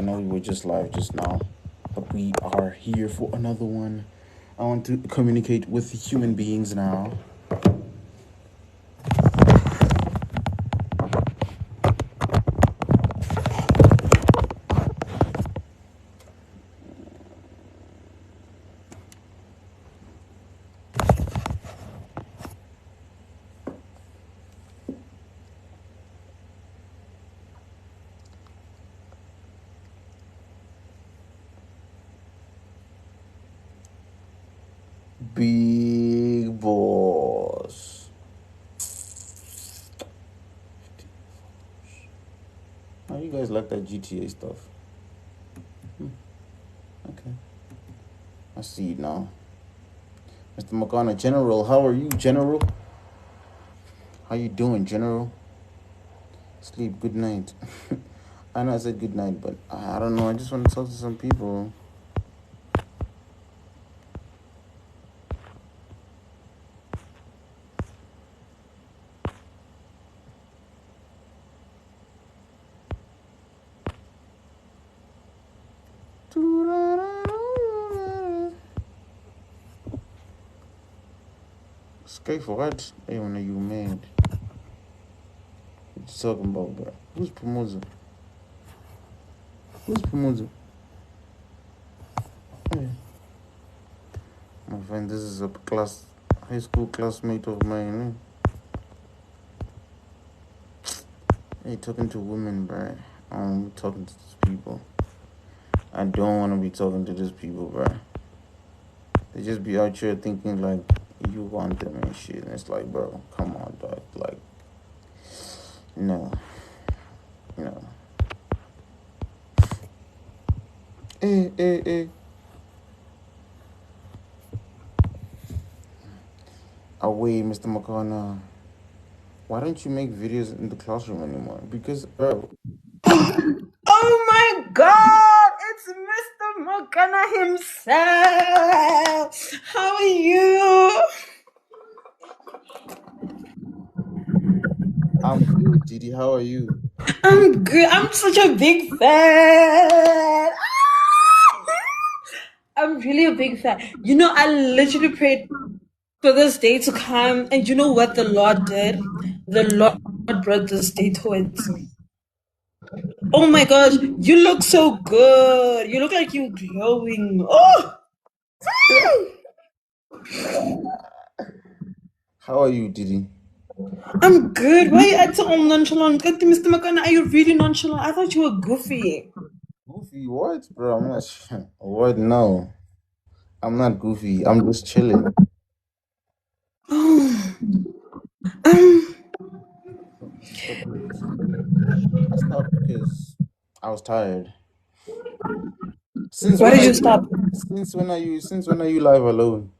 know we were just live just now, but we are here for another one. I want to communicate with human beings now. Big boss. How you guys like that GTA stuff? Okay. I see it now. Mr. Makana, General, how are you, General? How you doing, General? Sleep, good night. I know I said good night, but I don't know. I just want to talk to some people. Escape for what? Hey, when are you mad? What you talking about, bro? Who's Pomoza? Who's Pomoza? Hey. My friend, this is a high school classmate of mine. Hey, talking to women, bro. I'm talking to these people. I don't want to be talking to these people, bro. They just be out here thinking like you want them and shit. And it's like, bro, come on, dog. Like, no. Hey. Away, Mr. McConnell. Why don't you make videos in the classroom anymore? Because, bro. Oh my God! It's Mr. Makana himself! How are you? I'm good, Didi. How are you? I'm good. I'm such a big fan. I'm really a big fan. You know, I literally prayed for this day to come, and you know what the Lord did? The Lord brought this day towards me. Oh my gosh, you look so good. You look like you're glowing. Oh! How are you, Didi? I'm good. Why are you acting all nonchalant? Mr. McConnell, are you really nonchalant? I thought you were goofy. Goofy, what, bro? I'm not sure. What? No. I'm not goofy. I'm just chilling. Oh, Stop it. I stopped because I was tired. Since why when did are you you? stop? Since when are you live alone?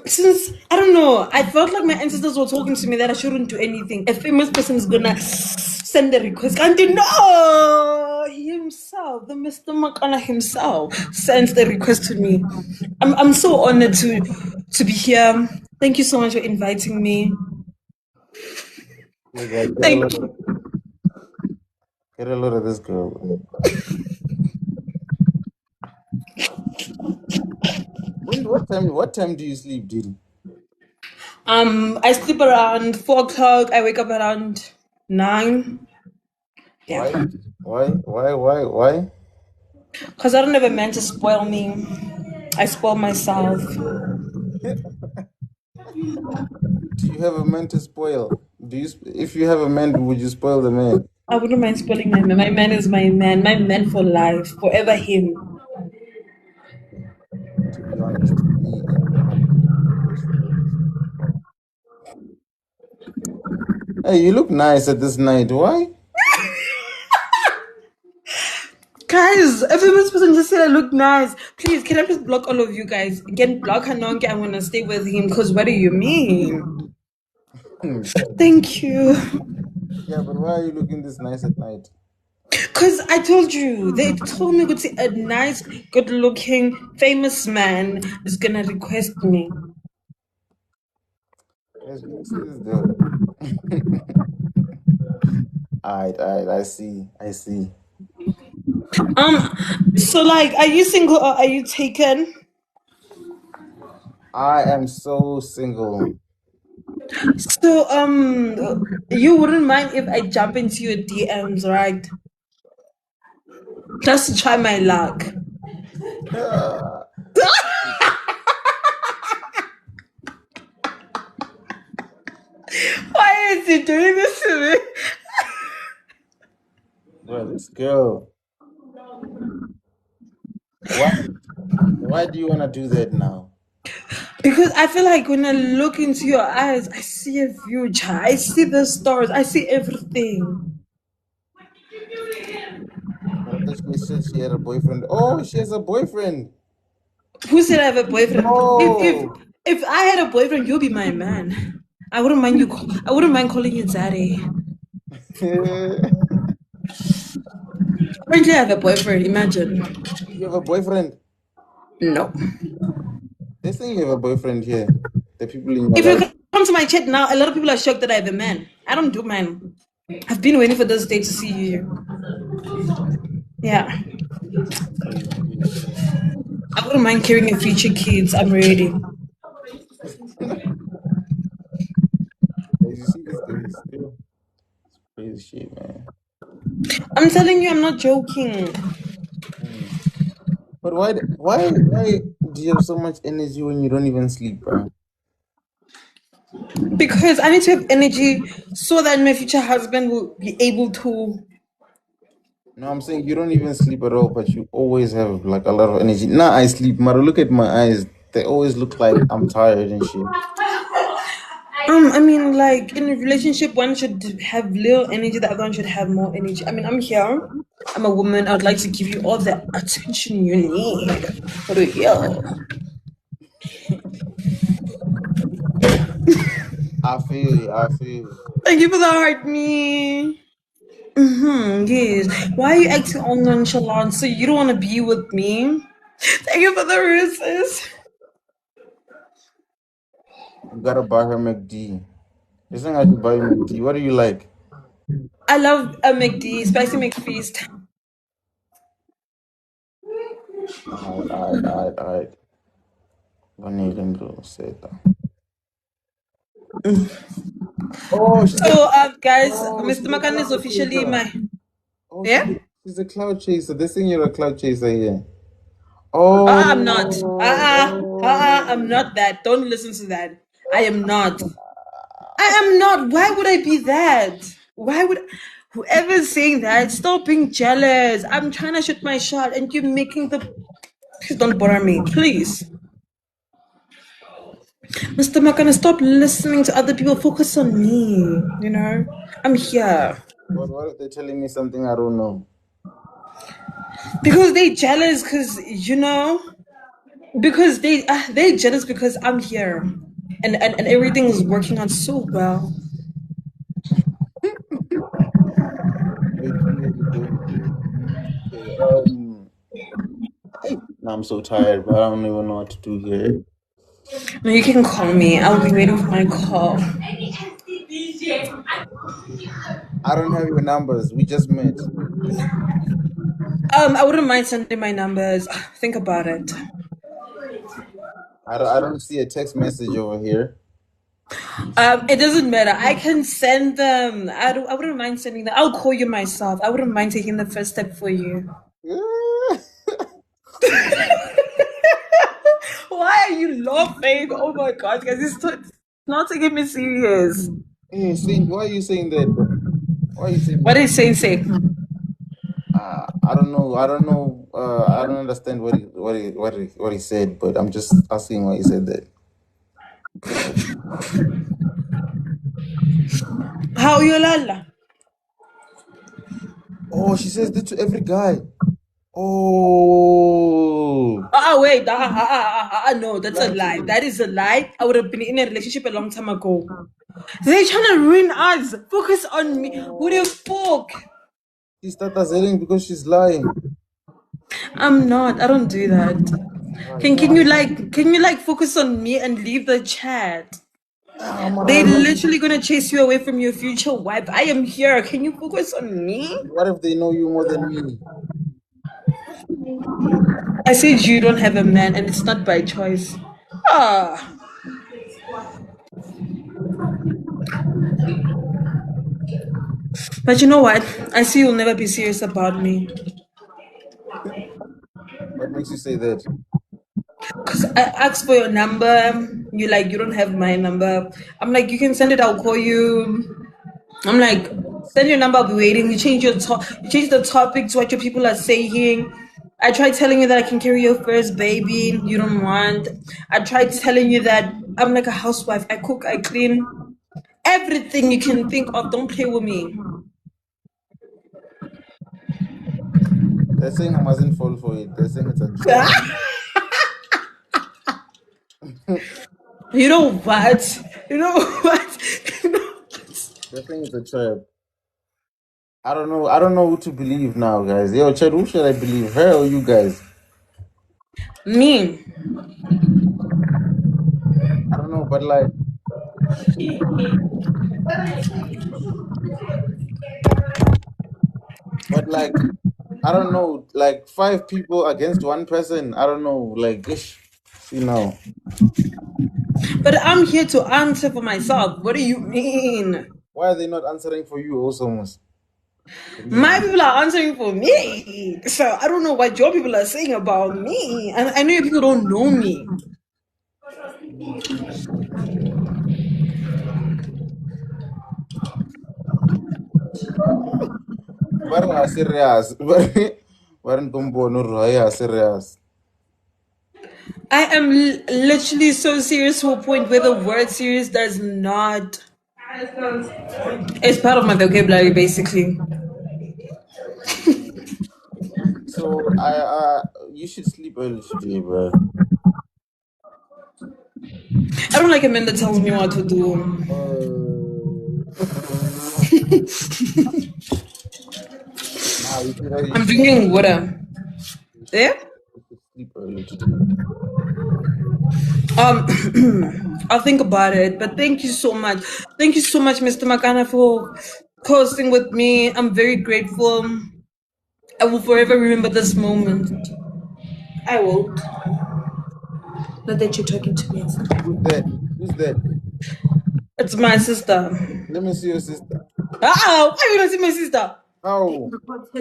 Since I don't know, I felt like my ancestors were talking to me that I shouldn't do anything. A famous person is gonna send a request. And no, he himself, the Mr. McConnell himself, sends the request to me. I'm so honored to be here. Thank you so much for inviting me. Hey, guys, Thank you. get a load of this girl. What time do you sleep, Didi? I sleep around 4 o'clock. I wake up around 9. Yeah, Why? Why? because I don't have a man to spoil me. I spoil myself. Do you have a man to spoil? If you have a man, would you spoil the man? I wouldn't mind spoiling my man. My man is my man for life, forever him. To be honest, me and my man are best friends. Hey, you look nice at this night. Why? Guys, every person just said I look nice. Please, can I just block all of you guys? Again, block Hanonke. I want to stay with him because what do you mean? Thank you. Yeah, but why are you looking this nice at night? Because I told you, they told me a nice, good looking, famous man is going to request me. Yes, let me see this girl. Alright, I see. So like, are you single or are you taken? I am so single. So you wouldn't mind if I jump into your DMs, right? Just to try my luck. Why is he doing this to me? Bro, this girl. Why? Why do you wanna do that now? Because I feel like when I look into your eyes, I see a future. I see the stars. I see everything. But I thought she said she had a boyfriend. Oh, she has a boyfriend. Who said I have a boyfriend? Oh. If I had a boyfriend, you'll be my man. I wouldn't mind you. I wouldn't mind calling you daddy. You Currently, I have a boyfriend. Imagine. have a boyfriend. No. They say you have a boyfriend here. The people in your If you life. come to my chat now, a lot of people are shocked that I have a man. I don't do man. I've been waiting for this day to see you. Yeah. Crazy. I wouldn't mind carrying your future kids. I'm ready. As you see this guy still. Crazy shit, man. I'm telling you, I'm not joking. Mm. But why do you have so much energy when you don't even sleep, bro? Because I need to have energy so that my future husband will be able to. No, I'm saying you don't even sleep at all, but you always have like a lot of energy. Now I sleep, Maru. Look at my eyes. They always look like I'm tired and shit. I mean, like in a relationship, one should have little energy, the other one should have more energy. I mean, I'm here. I'm a woman. I would like to give you all the attention you need. Real. I feel you. I feel you. Thank you for the heart, me. Yes. Why are you acting all nonchalant? So you don't want to be with me? Thank you for the roses. You gotta buy her McD. You're saying I should buy you McD. What do you like? I love a McD, spicy McFeast. Alright. Vanilla rosetta. Oh, she's a So, guys, she's Mr. a Makana is cloud officially chaser. my. Oh, Yeah? she's a cloud chaser. They're saying you're a cloud chaser here. I'm not. I'm Oh. not that. Don't listen to that. I am not. I am not. Why would I be that? Why would whoever's saying that stop being jealous? I'm trying to shoot my shot and you're making the. Please don't bother me, please. Mr. Makana, stop listening to other people. Focus on me. You know, I'm here What if they're telling me something I don't know? because they jealous. Because because they jealous because I'm here, and everything is working out so well. Wait, okay, now I'm so tired, but I don't even know what to do here. No, you can call me. I'll be waiting for my call. I don't have your numbers. We just met. I wouldn't mind sending my numbers. Think about it. I don't see a text message over here. It doesn't matter. I can send them. I wouldn't mind sending them. I'll call you myself. I wouldn't mind taking the first step for you. Why are you laughing? Oh my god, guys, it's not taking me serious. Hey, Saint, why are you saying that, bro? Why are you saying What that? did Saint say? I don't know. I don't know. I don't understand what he said, but I'm just asking why he said that. How you lala? Oh, she says this to every guy. Oh, Wait. No, that's a lying to lie. me. That is a lie. I would have been in a relationship a long time ago. They're trying to ruin us. Focus on me. Who the fuck? She started selling because she's lying. I'm not. I don't do that. You know, Can you like focus on me and leave the chat? They I'm literally gonna chase you away from your future wife. I am here. Can you focus on me? what if they know you more than me? I said you don't have a man, and it's not by choice. Ah, but you know what? I see you'll never be serious about me. What makes you say that? Cause I asked for your number. You like you don't have my number. I'm like you can send it. I'll call you. I'm like send your number. I'll be waiting. You change you change the topic to what your people are saying. I tried telling you that I can carry your first baby. You don't want. I tried telling you that I'm like a housewife. I cook. I clean. Everything you can think of. Don't play with me. They're saying I mustn't fall for it. They're saying it's a trap. You know what? You know what? You know what? They're saying it's a trap. I don't know. I don't know who to believe now, guys. Yo, Chad, who should I believe? Her or you guys? Me. I don't know, but like, but like, I don't know. Like 5 people against 1 person. I don't know. Like, ish. See now. But I'm here to answer for myself. What do you mean? Why are they not answering for you? Also, almost. My people are answering for me. So I don't know what your people are saying about me. And I know your people don't know me. But are serious. But serious. I am literally so serious to a point where the word serious does not. It's part of my vocabulary, basically. So you should sleep early today, bro. I don't like a man that tells me what to do. Nah, you should, you I'm should, drinking water. you should, Yeah? you should sleep early today. I'll think about it. But thank you so much. Thank you so much, Mr. Makana, for hosting with me. I'm very grateful. I will forever remember this moment. I will. Not that you're talking to me. Who's that? Who's that? It's my sister. Let me see your sister. Ah, why you not see my sister? How?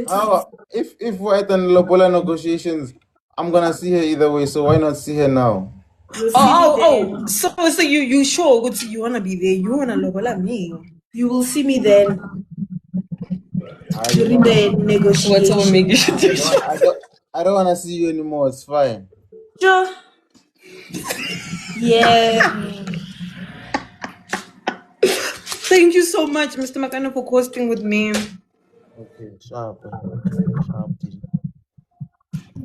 How? If we're at the Lobola negotiations, I'm gonna see her either way. So why not see her now? Oh. So you sure good you wanna be there? You wanna lobola me? You will see me then You during know what? the negotiation. What's make you I don't. I don't. I don't wanna see you anymore. It's fine. Sure. Yeah. Thank you so much, Mr. Makana, for hosting with me. Okay, sharp, sharp.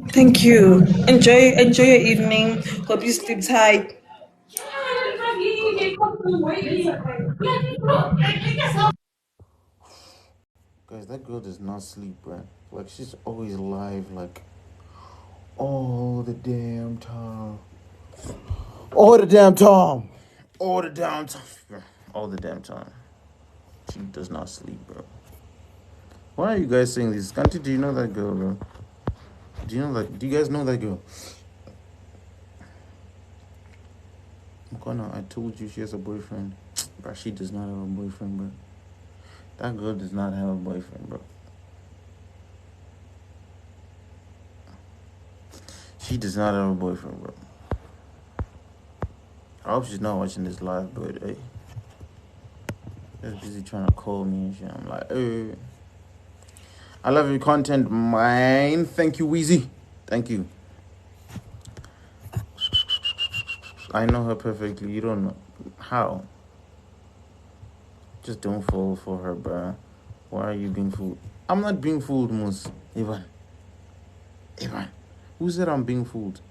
Thank you. Enjoy your evening. Hope you sleep tight. Guys, that girl does not sleep, bro. Like she's always live, like all the damn time. All the damn time. All the damn time. All the damn time. She does not sleep, bro. Why are you guys saying this? Kanti, do you know that girl, bro? Do you know that? Do you guys know that girl? Makana, I told you she has a boyfriend. Bro, she does not have a boyfriend, bro. That girl does not have a boyfriend, bro. She does not have a boyfriend, bro. I hope she's not watching this live, but hey. Just busy trying to call me and shit. I'm like, hey. I love your content, man. Thank you, Weezy. Thank you. I know her perfectly. You don't know. How? Just don't fall for her, bruh. Why are you being fooled? I'm not being fooled, Moose. Ivan. Who said I'm being fooled?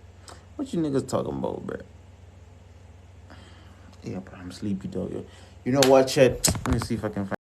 What you niggas talking about, bruh? Yeah, but I'm sleepy, dog. You know what, chat? Let me see if I can find